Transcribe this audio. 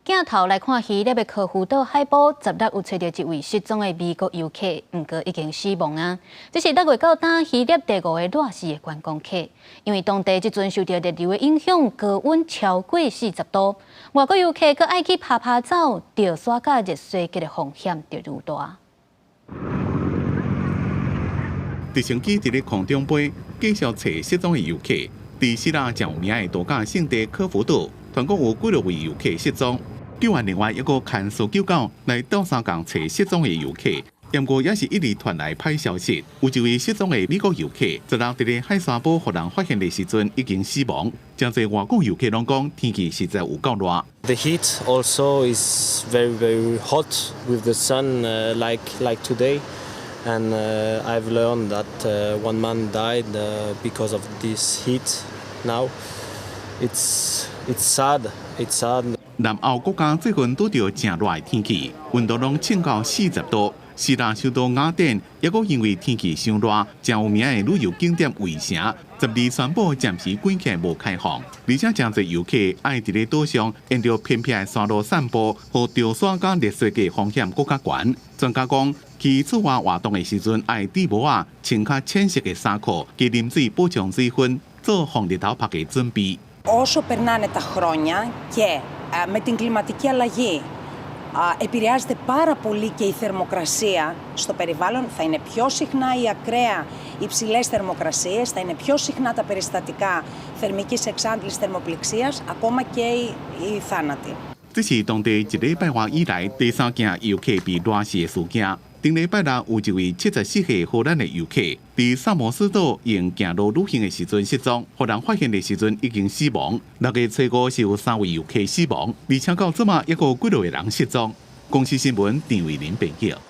镜头来看希腊的科孚岛海堡，10日有找到一位失踪的美国游客，不过已经死亡啊。这是10月到当希腊第5个热死的观光客，因为当地即阵受到热流的影响，高温超过40度，外国游客搁爱去拍照，钓沙甲热衰竭的风险就愈大。直升机伫咧空中飞，继续找失踪的游客。伫希腊较有名的度假胜地科孚岛，全国有几位游客失踪。救援人员一个牵搜救狗来斗相共找失踪的游客，不过也是一直传来歹消息，有一位失踪的美国游客，10日伫咧海沙堡互人发现的时阵已经死亡。真侪外国游客拢讲天气实在有够热。The heat also is very hot with the sun like today. And I've learned that one man died because of this heat. Now, it's sad. It's sad. 南欧国家最近拄到正热的天气，温度拢升到40度。希腊首都雅典也阁因为天气伤热，真有名的旅游景点卫城，12宣布暂时关起无开放，而且真侪游客爱伫咧岛上沿着偏僻的山路散步，和钓沙甲热衰竭风险更加悬。专家讲，去出外活动的时阵爱戴帽啊，穿较浅色的衫裤，加啉水补充水分，做防日头晒嘅准备。Όσο περνάνε τα χρόνια και με την κλιματική αλλαγή επηρεάζεται πάρα πολύ και η θερμοκρασία στο περιβάλλον, θα είναι πιο συχνά η ακραία υψηλές θερμοκρασίες, θα είναι πιο συχνά τα περιστατικά θερμικής εξάντλησης θερμοπληξίας, ακόμα και οι θάνατοι. 这是当地一礼拜外以来第3件游客被热死的事件。顶礼拜六有一位74岁荷兰的游客，伫萨摩斯岛用行路旅行的时阵失踪，互人发现的时阵已经死亡。6月初5是有3位游客死亡，而且到即马还有几多个人失踪。公司新闻郑伟林报道。